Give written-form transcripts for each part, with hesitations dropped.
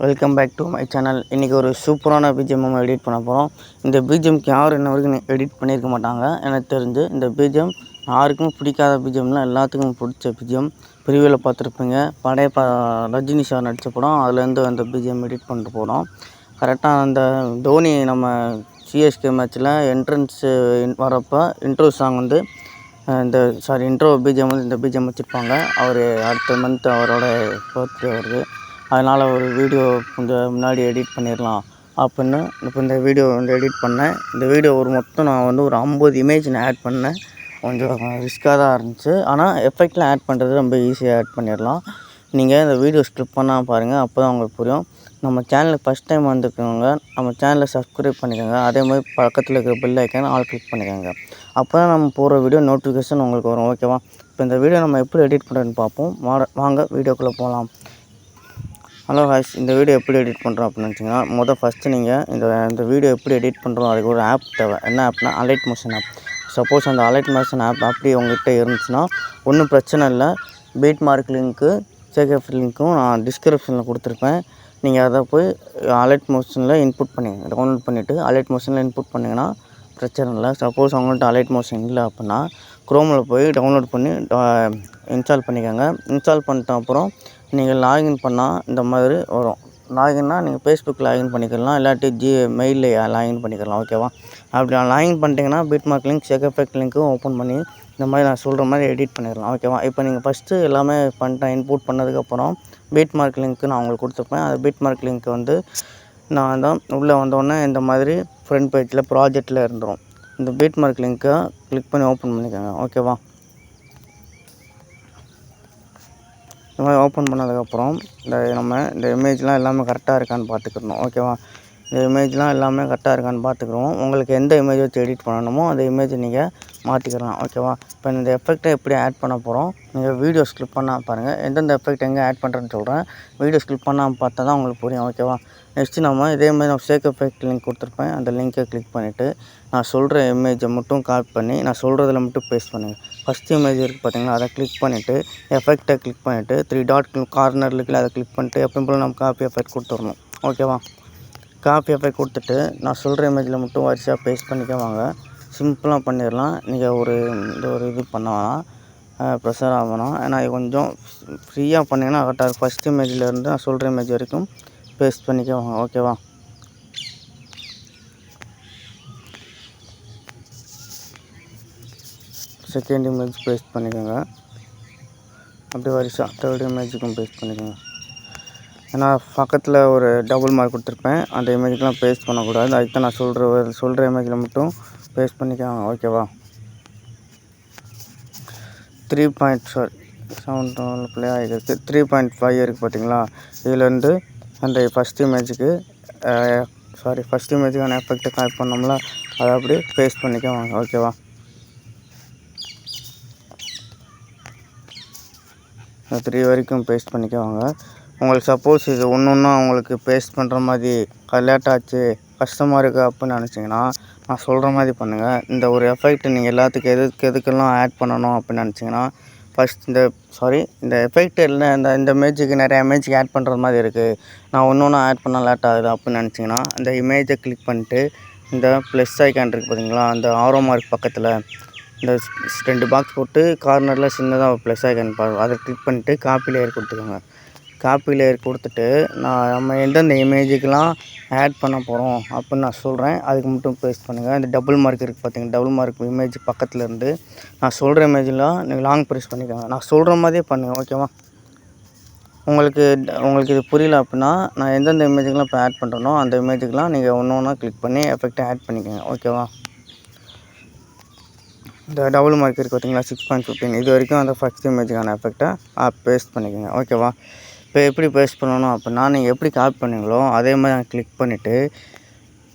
Welcome back to my channel. இன்றைக்கி ஒரு சூப்பரான பிஜிஎம் நம்ம எடிட் பண்ண போகிறோம். இந்த பிஜிஎம்க்கு யாரும் இன்ன வரைக்கும் எடிட் பண்ணியிருக்க மாட்டாங்க. எனக்கு தெரிஞ்சு இந்த பிஜிஎம் யாருக்கும் பிடிக்காத பிஜிஎம்லாம் எல்லாத்துக்கும் பிடிச்ச பிஜிஎம். ப்ரிவியூவில் பார்த்துருப்பீங்க. பழைய ரஜினி சார் நடித்த படம், அதுலேருந்து அந்த பிஜிஎம் எடிட் பண்ணிட்டு போகிறோம். கரெக்டாக அந்த தோனி நம்ம சிஎஸ்கே மேட்ச்சில் என்ட்ரன்ஸு வரப்போ இன்ட்ரோ சாங் வந்து இன்ட்ரோ பிஜிஎம் வந்து இந்த பிஜிஎம் வச்சுருப்பாங்க. அவர் அடுத்த மந்த் அவரோட பர்த்டே வருது. அதனால் ஒரு வீடியோ கொஞ்சம் முன்னாடி எடிட் பண்ணிடலாம் அப்படின்னு இப்போ இந்த வீடியோ வந்து எடிட் பண்ணேன். இந்த வீடியோ மொத்தம் நான் வந்து ஒரு 50 இமேஜ் நான் ஆட் பண்ணேன். கொஞ்சம் ரிஸ்க்காக தான் இருந்துச்சு. ஆனால் எஃபெக்ட்லாம் ஆட் பண்ணுறது ரொம்ப ஈஸியாக ஆட் பண்ணிடலாம். நீங்கள் இந்த வீடியோ ஸ்கிப் பண்ணாமல் பாருங்கள், அப்போ தான் உங்களுக்கு புரியும். நம்ம சேனலுக்கு ஃபஸ்ட் டைம் வந்துருக்கவங்க நம்ம சேனலை சப்ஸ்கிரைப் பண்ணிக்கோங்க. அதே மாதிரி பக்கத்தில் இருக்கிற பெல் ஐக்கான ஆல் கிளிக் பண்ணிக்கோங்க. அப்போ தான் நம்ம போகிற வீடியோ நோட்டிஃபிகேஷன் உங்களுக்கு வரும். ஓகேவா? இப்போ இந்த வீடியோ நம்ம எப்படி எடிட் பண்ணுறதுன்னு பார்ப்போம். வாங்க வீடியோக்குள்ளே போகலாம். ஹலோ ஹாய்ஸ், இந்த வீடியோ எப்படி எடிட் பண்ணுறோம் அப்படின்னு நினச்சிங்கன்னா, ஃபஸ்ட்டு நீங்கள் இந்த வீடியோ எப்படி எடிட் பண்ணுறோம் அதுக்கு ஒரு ஆப் தேவை. என்ன Apna allied motion app. Suppose அந்த அலைட் மோஷன் ஆப் அப்படி உங்கள்கிட்ட இருந்துச்சுன்னா ஒன்றும் பிரச்சனை இல்லை. பீட் மார்க் லிங்க்கு சேகப் லிங்க்கும் நான் டிஸ்கிரிப்ஷனில் கொடுத்துருப்பேன். நீங்கள் அதை போய் அலைட் மோஷனில் இன்புட் பண்ணிங்க. டவுன்லோட் பண்ணிவிட்டு அலைட் மோஷனில் இன்புட் பண்ணிங்கன்னா பிரச்சனை இல்லை. சப்போஸ் அவங்கள்ட்ட அலைட் மோஷன் இல்லை அப்படின்னா குரோமில் போய் டவுன்லோட் பண்ணி இன்ஸ்டால் பண்ணிக்கோங்க. இன்ஸ்டால் பண்ணிட்ட அப்புறம் நீங்கள் லாகின் பண்ணால் இந்த மாதிரி வரும். லாகின்னா நீங்கள் ஃபேஸ்புக் லாகின் பண்ணிக்கலாம், இல்லாட்டி மெயிலில் லாகின் பண்ணிக்கலாம். ஓகேவா? அப்படி நான் லாகின் பண்ணிட்டீங்கன்னா பீட் மார்க் லிங்க் சேகப் லிங்க்கும் ஓப்பன் பண்ணி இந்த மாதிரி நான் சொல்கிற மாதிரி எடிட் பண்ணிடலாம். ஓகேவா? இப்போ நீங்கள் ஃபஸ்ட்டு எல்லாமே பண்ணிட்டேன். இன்புட் பண்ணதுக்கப்புறம் பீட் மார்க் லிங்க்கு நான் உங்களுக்கு கொடுத்துருப்பேன். அந்த பீட் மார்க் லிங்க் வந்து நான் தான் உள்ளே வந்தோடனே இந்த மாதிரி ஃப்ரண்ட் பேஜில் ப்ராஜெக்டில் இருந்துடும். இந்த பீட் மார்க் லிங்க்கை கிளிக் பண்ணி ஓப்பன் பண்ணிக்கோங்க. ஓகேவா? இந்த மாதிரி ஓப்பன் பண்ணதுக்கப்புறம் இந்த இமேஜ்லாம் எல்லாமே கரெக்டாக இருக்கான்னு பார்த்துக்கணும். ஓகேவா? இந்த இமேஜ்லாம் எல்லாமே கரெக்டாக இருக்கான்னு பார்த்துக்குறோம். உங்களுக்கு எந்த இமேஜ் வச்சு எடிட் பண்ணணுமோ அந்த இமேஜை நீங்கள் மாற்றிக்கலாம். ஓகேவா? இப்போ இந்த எஃபெக்ட்டை எப்படி ஆட் பண்ண போகிறோம், நீங்கள் வீடியோ ஸ்கிப் பண்ணாமல் பாருங்கள். எந்தெந்த எஃபெக்ட் எங்கே ஆட் பண்ணுறேன்னு சொல்கிறேன். வீடியோ ஸ்கிப் பண்ணாமல் பார்த்தா தான் உங்களுக்கு புரியும். ஓகேவா? நெக்ஸ்ட்டு நம்ம இதே மாதிரி நான் சேகப் லிங்க் கொடுத்துருப்பேன். அந்த லிங்க்கை கிளிக் பண்ணிவிட்டு நான் சொல்கிற இமேஜை மட்டும் காப்பி பண்ணி நான் சொல்கிறதுல மட்டும் பேஸ்ட் பண்ணுங்கள். ஃபஸ்ட் இமேஜ் இருக்குது பார்த்தீங்களா, அதை கிளிக் பண்ணிவிட்டு எஃபெக்டை கிளிக் பண்ணிவிட்டு 3 டாட் கார்னரில் இருக்குல்ல, அதை கிளிக் பண்ணிட்டு எப்பயும் போல் நம்ம காப்பி எஃபெக்ட் கொடுத்துடணும். ஓகேவா? காப்பி எஃபெக்ட் கொடுத்துட்டு நான் சொல்கிற இமேஜில் மட்டும் வரிசையாக பேஸ்ட் பண்ணிக்க வாங்க. சிம்பிளாக பண்ணிடலாம். நீங்கள் இது பண்ண வேணாம், ப்ரெஷர் ஆகணும். ஏன்னா இது கொஞ்சம் ஃப்ரீயாக பண்ணிங்கன்னா கரெக்டாக இருக்கும். ஃபஸ்ட் இமேஜிலேருந்து நான் சொல்கிற இமேஜ் வரைக்கும் பேஸ்ட் பண்ணிக்க வாங்க. ஓகேவா? செகண்ட் இமேஜ் பேஸ்ட் பண்ணிக்கோங்க. அப்படி வரிசை தேர்ட் இமேஜுக்கும் பேஸ்ட் பண்ணிக்கோங்க. ஏன்னா பக்கத்தில் ஒரு டபுள் மார்க் கொடுத்துருப்பேன். அந்த இமேஜுக்கெலாம் பேஸ்ட் பண்ணக்கூடாது. அதுக்கு தான் நான் சொல்கிற இமேஜில் மட்டும் பேஸ்ட் பண்ணிக்கோங்க. ஓகேவா? 3.7 ப்ளே ஆகிருக்கு. 3.5 இருக்குது பார்த்தீங்களா? இதுலேருந்து அந்த ஃபஸ்ட் இமேஜுக்கான எஃபெக்ட்டை காப்பி பண்ணோம்ல, அதை அப்படியே பேஸ்ட் பண்ணிக்கோங்க. ஓகேவா? 3 வரைக்கும் பேஸ்ட் பண்ணிக்கோங்க. உங்களுக்கு சப்போஸ் இது ஒன்று உங்களுக்கு பேஸ்ட் பண்ணுற மாதிரி லேட்டாச்சு, கஷ்டமாக இருக்குது அப்படின்னு நினச்சிங்கன்னா நான் சொல்கிற மாதிரி பண்ணுங்கள். இந்த ஒரு எஃபெக்ட் நீங்கள் எல்லாத்துக்கும் எதுக்கெல்லாம் ஆட் பண்ணணும் அப்படின்னு நினச்சிங்கன்னா ஃபஸ்ட் இந்த எஃபெக்ட் இல்லை, இந்த இமேஜுக்கு நிறைய இமேஜுக்கு ஆட் பண்ணுற மாதிரி இருக்குது, நான் ஒன்று ஆட் பண்ண லேட் ஆகுது அப்படின்னு நினச்சிங்கன்னா இந்த இமேஜை கிளிக் பண்ணிட்டு இந்த ப்ளஸ் ஐக்கான் இருக்குது பார்த்தீங்களா, அந்த ஆரோ மார்க் பக்கத்தில் இந்த 2 பாக்ஸ் போட்டு கார்னரில் சின்னதாக ப்ளஸ் ஐக்கான் அதை கிளிக் பண்ணிவிட்டு காப்பி லேயர் கொடுத்துக்கோங்க. காப்பி லேயர் கொடுத்துட்டு நம்ம எந்தெந்த இமேஜுக்கெலாம் ஆட் பண்ண போகிறோம் அப்படின்னு நான் சொல்கிறேன். அதுக்கு மட்டும் பேஸ்ட் பண்ணுங்கள். இந்த டபுள் மார்க் இருக்குது பார்த்தீங்க, டபுள் மார்க் இமேஜ் பக்கத்தில் இருந்து நான் சொல்கிற இமேஜெலாம் நீங்கள் லாங் ப்ரெஸ் பண்ணிக்கோங்க. நான் சொல்கிற மாதிரியே பண்ணுங்கள். ஓகேவா? உங்களுக்கு இது புரியல அப்படின்னா நான் எந்தெந்த இமேஜுக்கெலாம் இப்போ ஆட் பண்ணுறனோ அந்த இமேஜுக்கெலாம் நீங்கள் ஒன்றா கிளிக் பண்ணி எஃபெக்டை ஆட் பண்ணிக்கோங்க. ஓகேவா? இந்த டபுள் மார்க் இருக்குது பார்த்தீங்களா, 6.15 இது வரைக்கும் அந்த ஃபஸ்ட் இமேஜுக்கான எஃபெக்டை பேஸ்ட் பண்ணிக்கோங்க. ஓகேவா? இப்போ எப்படி பேஸ்ட் பண்ணணும் அப்படின்னா நீங்கள் எப்படி காப்பி பண்ணீங்களோ அதே மாதிரி நான் கிளிக் பண்ணிவிட்டு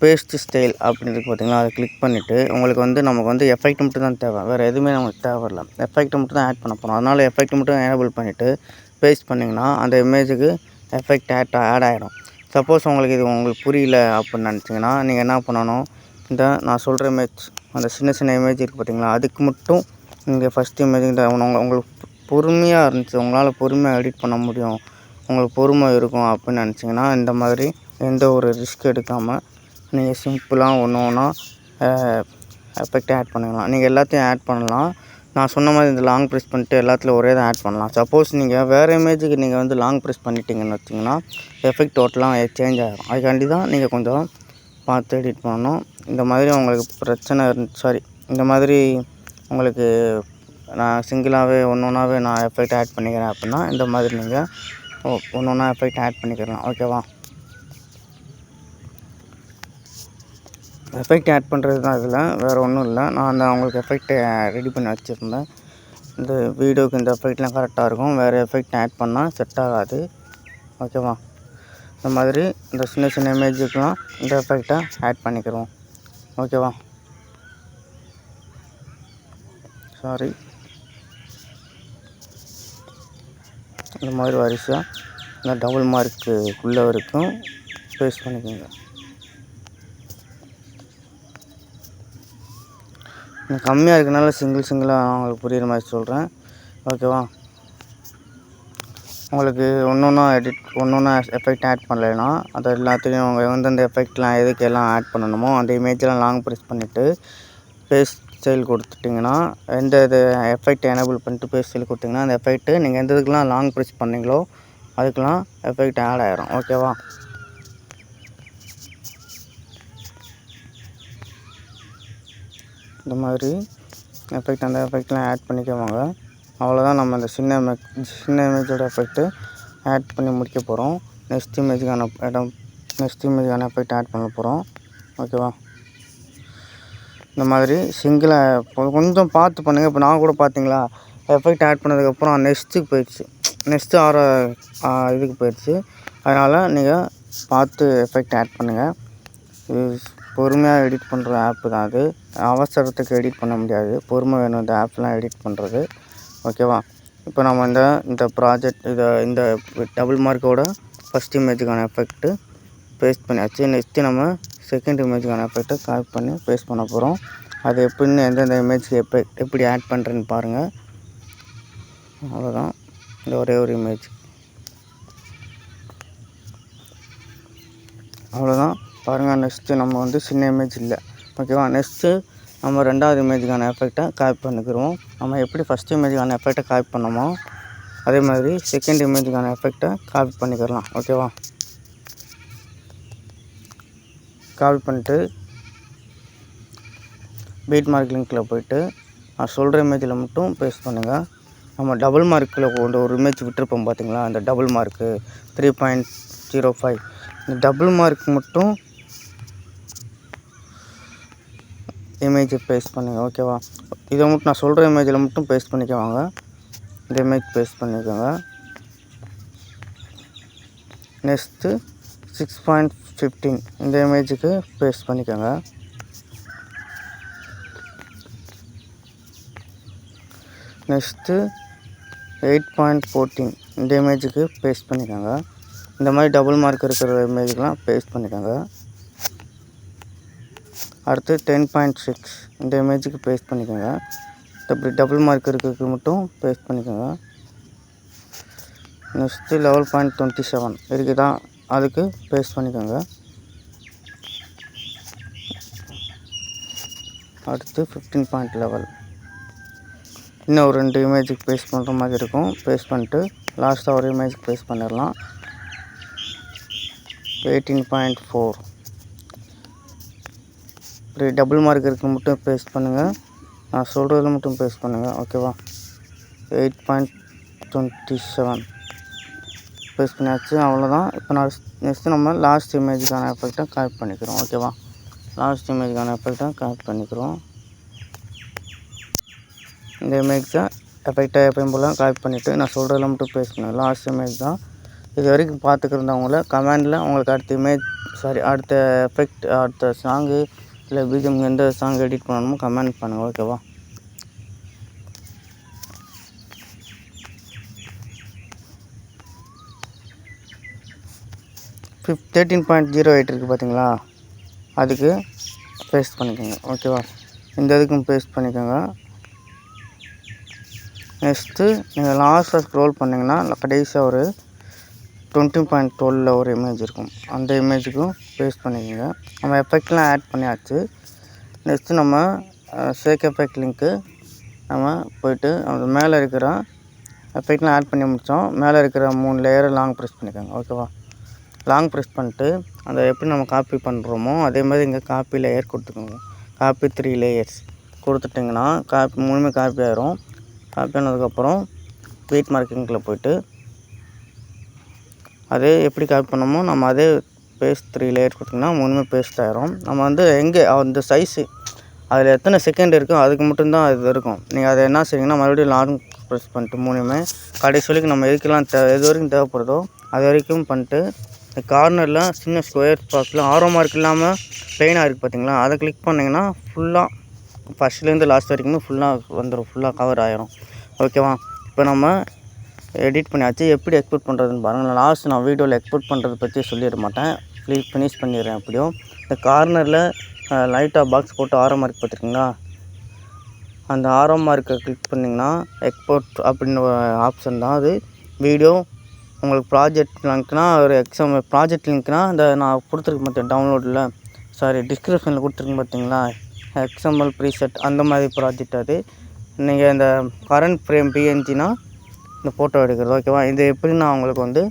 பேஸ்ட் ஸ்டைல் அப்படின்னு இருக்குது பார்த்தீங்களா, அதை கிளிக் பண்ணிவிட்டு உங்களுக்கு நமக்கு எஃபெக்ட் மட்டும் தான் தேவை, வேறு எதுவுமே நமக்கு தேவையில்லை. எஃபெக்ட் மட்டும் தான் ஆட் பண்ண போகிறோம். அதனால் எஃபெக்ட் மட்டும் எனேபிள் பண்ணிவிட்டு பேஸ்ட் பண்ணிங்கன்னா அந்த இமேஜுக்கு எஃபெக்ட் ஆட் ஆகிடும். சப்போஸ் உங்களுக்கு புரியல அப்படின்னு நினச்சிங்கன்னா நீங்கள் என்ன பண்ணணும், நான் சொல்கிற இமேஜ் அந்த சின்ன இமேஜ் இருக்குது பார்த்தீங்களா, அதுக்கு மட்டும் நீங்கள் ஃபஸ்ட் இமேஜ் உங்களுக்கு பொறுமையாக இருந்துச்சு, உங்களால் பொறுமையாக எடிட் பண்ண முடியும், உங்களுக்கு பொறுமை இருக்கும் அப்படின்னு நினச்சிங்கன்னா இந்த மாதிரி எந்த ஒரு ரிஸ்க் எடுக்காமல் நீங்கள் சிம்பிளாக ஒன்று ஒன்றா எஃபெக்ட் ஆட் பண்ணிக்கலாம். நீங்கள் எல்லாத்தையும் ஆட் பண்ணலாம். நான் சொன்ன மாதிரி இந்த லாங் ப்ரெஸ் பண்ணிட்டு எல்லாத்துலையும் ஒரே தான் ஆட் பண்ணலாம். சப்போஸ் நீங்கள் வேறு இமேஜுக்கு நீங்கள் வந்து லாங் ப்ரெஸ் பண்ணிட்டீங்கன்னு வச்சிங்கன்னா எஃபெக்ட் டோட்டலாக சேஞ்ச் ஆகிடும். அதுக்காண்டி தான் நீங்கள் கொஞ்சம் பார்த்து எடிட் பண்ணணும். இந்த மாதிரி உங்களுக்கு பிரச்சனை இந்த மாதிரி உங்களுக்கு நான் சிங்கிளாகவே ஒன்று ஒன்றாவே நான் எஃபெக்ட் ஆட் பண்ணிக்கிறேன் அப்படின்னா இந்த மாதிரி நீங்கள் ஒன்று ஒன்றா எஃபெக்ட் ஆட் பண்ணிக்கலாம். ஓகேவா? எஃபெக்ட் ஆட் பண்ணுறது தான் இதில், வேறு ஒன்றும் இல்லை. நான் உங்களுக்கு எஃபெக்ட் ரெடி பண்ணி வச்சுருந்தேன். இந்த வீடியோக்கு இந்த எஃபெக்ட்லாம் கரெக்டாக இருக்கும். வேறு எஃபெக்ட் ஆட் பண்ணால் செட் ஆகாது. ஓகேவா? இந்த மாதிரி இந்த சின்ன சின்ன இமேஜுக்கெலாம் இந்த எஃபெக்டை ஆட் பண்ணிக்கிறோம். ஓகேவா? இந்த மாதிரி வரிசையாக இந்த டபுள் மார்க்கு உள்ளே வரைக்கும் பேஸ்ட் பண்ணிக்கோங்க. கம்மியாக இருக்கனால சிங்கிளாக உங்களுக்கு புரிகிற மாதிரி சொல்கிறேன். ஓகேவா? உங்களுக்கு ஒன்று ஒன்றா எஃபெக்ட் ஆட் பண்ணலைன்னா அது எல்லாத்துலேயும் அவங்க எந்தெந்த எஃபெக்ட்லாம் எதுக்கெல்லாம் ஆட் பண்ணணுமோ அந்த இமேஜெலாம் லாங் ப்ரெஸ் பண்ணிவிட்டு பேஸ்ட் ஸ்டைல் கொடுத்துட்டிங்கன்னா எந்த இது எஃபெக்ட் எனேபிள் பண்ணிட்டு பேஸ்ட் ஸ்டைல் கொடுத்திங்கன்னா அந்த எஃபெக்ட்டு நீங்கள் எந்த இதுக்கெலாம் லாங் ப்ரெஸ் பண்ணிங்களோ அதுக்கெலாம் எஃபெக்ட் ஆட் ஆகிரும். ஓகேவா? இந்த மாதிரி அந்த எஃபெக்ட்லாம் ஆட் பண்ணிக்குவாங்க. அவ்வளோதான். நம்ம அந்த சின்ன இமேஜோட எஃபெக்ட்டு ஆட் பண்ணி முடிக்க போகிறோம். நெக்ஸ்ட் இமேஜுக்கான எஃபெக்ட் ஆட் பண்ண போகிறோம். ஓகேவா? இந்த மாதிரி சிங்கிளாக கொஞ்சம் பார்த்து பண்ணுங்கள். இப்போ நான் கூட பார்த்தீங்களா எஃபெக்ட் ஆட் பண்ணதுக்கப்புறம் நெக்ஸ்ட்டுக்கு போயிடுச்சு. நெக்ஸ்ட்டு இதுக்கு போயிடுச்சு. அதனால் நீங்கள் பார்த்து எஃபெக்ட் ஆட் பண்ணுங்கள். இது பொறுமையாக எடிட் பண்ணுற ஆப்பு தான் அது. அவசரத்துக்கு எடிட் பண்ண முடியாது. பொறுமை வேணும் இந்த ஆப்லாம் எடிட் பண்ணுறது. ஓகேவா? இப்போ நம்ம இந்த ப்ராஜெக்ட் இந்த டபுள் மார்க்கோட ஃபஸ்ட் இமேஜுக்கான எஃபெக்ட்டு பேஸ்ட் பண்ணியாச்சு. நெக்ஸ்ட்டு நம்ம செகண்ட் இமேஜுக்கான எஃபெக்ட்டை காப்பி பண்ணி பேஸ்ட் பண்ண போகிறோம். அது எப்படின்னு எந்தெந்த இமேஜுக்கு எப்படி ஆட் பண்ணுறேன்னு பாருங்கள். அவ்வளோதான். இந்த ஒரே ஒரு இமேஜ் அவ்வளோதான். பாருங்கள். நெக்ஸ்ட்டு நம்ம வந்து சின்ன இமேஜ் இல்லை. ஓகேவா? நெக்ஸ்ட்டு நம்ம ரெண்டாவது இமேஜுக்கான எஃபெக்ட்டை காப்பி பண்ணிக்கிறோம். நம்ம எப்படி ஃபஸ்ட் இமேஜுக்கான எஃபெக்ட்டை காப்பி பண்ணோமோ அதே மாதிரி செகண்ட் இமேஜுக்கான எஃபெக்ட்டை காப்பி பண்ணிக்கிறலாம். ஓகேவா? காப்பி பண்ணிட்டு பீட் மார்க் லிங்க்கில் போய்ட்டு நான் சொல்கிற இமேஜில் மட்டும் பேஸ்ட் பண்ணுங்கள். நம்ம டபுள் மார்க்கில் ஒரு இமேஜ் விட்டுருப்போம் பார்த்தீங்களா, அந்த டபுள் மார்க்கு 3.05 இந்த டபுள் மார்க் மட்டும் இமேஜை பேஸ்ட் பண்ணுங்கள். ஓகேவா? இதை மட்டும் நான் சொல்கிற இமேஜில் மட்டும் பேஸ்ட் பண்ணிக்குவாங்க. இந்த இமேஜ் பேஸ்ட் பண்ணிக்கோங்க. நெக்ஸ்ட்டு 6.15 இந்த இமேஜுக்கு பேஸ்ட் பண்ணிக்கோங்க. நெக்ஸ்ட்டு 8.14 இந்த இமேஜுக்கு பேஸ்ட் பண்ணிக்கோங்க. இந்த மாதிரி டபுள் மார்க் இருக்கிற இமேஜுக்கெலாம் பேஸ்ட் பண்ணிக்கோங்க. அடுத்து 10.6 இந்த இமேஜுக்கு பேஸ்ட் பண்ணிக்கோங்க. இப்படி டபுள் மார்க் இருக்கிறதுக்கு மட்டும் பேஸ்ட் பண்ணிக்கோங்க. நெக்ஸ்ட்டு 11.27 இருக்குதா, அதுக்கு பேஸ்ட் பண்ணிக்கோங்க. அடுத்து 15.11 இன்னும் ஒரு 2 இமேஜுக்கு பேஸ்ட் பண்ணுற மாதிரி இருக்கும். பேஸ்ட் பண்ணிட்டு லாஸ்ட்டாக ஒரு இமேஜுக்கு பேஸ்ட் பண்ணிடலாம். 18.4 இப்படி டபுள் மார்க் இருக்க மட்டும் பேஸ்ட் பண்ணுங்கள். நான் சொல்கிறதில் மட்டும் பேஸ்ட் பண்ணுங்கள். ஓகேவா? 8.27 பேஸ்ட் பண்ணியாச்சு. அவ்வளோதான். இப்போ நெக்ஸ்ட்டு நம்ம லாஸ்ட் இமேஜுக்கான எஃபெக்ட்டை காப்பி பண்ணிக்கிறோம். ஓகேவா? லாஸ்ட் இமேஜுக்கான எஃபெக்ட்டை காப்பி பண்ணிக்கிறோம். இந்த இமேஜை எஃபெக்டை எப்பயும் போல் காப்பி பண்ணிவிட்டு நான் சொல்கிறதில் மட்டும் பேஸ்ட் பண்ணுங்கள். லாஸ்ட் இமேஜ் தான். இது வரைக்கும் பார்த்துக்கிருந்தவங்கள கமெண்டில் உங்களுக்கு அடுத்த எஃபெக்ட் அடுத்த சாங்கு இல்லை பிஜிஎம் எந்த சாங் எடிட் பண்ணணுமோ கமெண்ட் பண்ணுங்கள். ஓகேவா? $13.08 இருக்குது பார்த்தீங்களா, அதுக்கு பேஸ்ட் பண்ணிக்கோங்க. ஓகேவா? இந்த இதுக்கும் பேஸ்ட் பண்ணிக்கோங்க. நெக்ஸ்ட்டு நீங்கள் லாஸ்ட்டாக ஸ்க்ரோல் பண்ணிங்கன்னா கடைசியாக ஒரு 20.12 ஒரு இமேஜ் இருக்கும். அந்த இமேஜுக்கும் பேஸ்ட் பண்ணிக்கோங்க. நம்ம எஃபெக்ட்லாம் ஆட் பண்ணியாச்சு. நெக்ஸ்ட்டு நம்ம சேக் எஃபெக்ட் லிங்க்கு நம்ம போய்ட்டு அது மேலே இருக்கிற எஃபெக்ட்லாம் ஆட் பண்ணி முடித்தோம். மேலே இருக்கிற 3 லேயரை லாங் ப்ரெஸ் பண்ணிக்கோங்க. ஓகேவா? லாங் ப்ரெஸ் பண்ணிட்டு அதை எப்படி நம்ம காப்பி பண்ணுறோமோ அதே மாதிரி இங்கே காப்பி லேயர் கொடுத்துக்கோங்க. காப்பி 3 லேயர்ஸ் கொடுத்துட்டிங்கன்னா மூணுமே காப்பி ஆயிரும். காப்பி ஆனதுக்கப்புறம் வெயிட் மார்க்கிங்கில் போய்ட்டு அதே எப்படி காப்பி பண்ணோமோ நம்ம அதே பேஸ்ட் 3 லேயர் கொடுத்திங்கன்னா மூணுமே பேஸ்ட் ஆயிரும். நம்ம வந்து எங்கே அந்த சைஸு அதில் எத்தனை செகண்ட் இருக்கோ அதுக்கு மட்டும்தான் இது இருக்கும். நீங்கள் அதை என்ன செய்வீங்கன்னா மறுபடியும் லாங் ப்ரெஸ் பண்ணிட்டு மூணுமே கடைசி வரைக்கும் நம்ம எதுக்கெல்லாம் எது வரைக்கும் தேவைப்படுதோ அது வரைக்கும் பண்ணிட்டு இந்த கார்னரில் சின்ன ஸ்கொயர் பாக்ஸில் ஆரோ மார்க் இல்லாமல் ப்ளெயினாக இருக்குது பார்த்தீங்களா, அதை கிளிக் பண்ணிங்கன்னா ஃபுல்லாக ஃபஸ்ட்லேருந்து லாஸ்ட் வரைக்குமே ஃபுல்லாக வந்துடும், ஃபுல்லாக கவர் ஆகிரும். ஓகேவா? இப்போ நம்ம எடிட் பண்ணியாச்சு. எப்படி எக்ஸ்போர்ட் பண்ணுறதுன்னு பாருங்கள். நான் வீடியோவில் எக்ஸ்போர்ட் பண்ணுறதை பற்றி சொல்லிட மாட்டேன், ஃபினிஷ் பண்ணிடுறேன். எப்படியும் இந்த கார்னரில் லைட்டாக பாக்ஸ் போட்டு ஆரோ மார்க் பார்த்துருக்கீங்களா, அந்த ஆரோ மார்க்கை கிளிக் பண்ணிங்கன்னா எக்ஸ்போர்ட் அப்படின்னு ஒரு ஆப்ஷன் தான் அது. வீடியோ உங்களுக்கு ப்ராஜெக்ட் லிங்க்னா ஒரு ப்ராஜெக்ட் லிங்க்னா இந்த நான் கொடுத்துருக்க பார்த்தேன் டவுன்லோடில் டிஸ்கிரிப்ஷனில் கொடுத்துருக்கேன் பார்த்தீங்களா, எக்ஸ்எம்எல் ப்ரீசெட் அந்த மாதிரி ப்ராஜெக்ட் அது. நீங்கள் இந்த கரண்ட் ஃப்ரேம் பிஎன்ஜினா இந்த ஃபோட்டோ எடுக்கிறது. ஓகேவா? இது எப்படி நான் உங்களுக்கு வந்து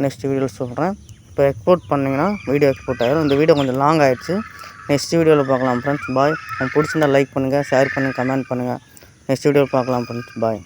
நெக்ஸ்ட் வீடியோவில் சொல்கிறேன். இப்போ எக்ஸ்போர்ட் பண்ணிங்கன்னா வீடியோ எக்ஸ்போர்ட் ஆகிடும். இந்த வீடியோ கொஞ்சம் லாங் ஆகிடுச்சு. நெக்ஸ்ட் வீடியோவில் பார்க்கலாம் ஃப்ரெண்ட்ஸ். பாய். உங்களுக்கு பிடிச்சிருந்தா லைக் பண்ணுங்கள், ஷேர் பண்ணுங்கள், கமெண்ட் பண்ணுங்கள். நெக்ஸ்ட் வீடியோவில் பார்க்கலாம் ஃப்ரெண்ட்ஸ். பாய்.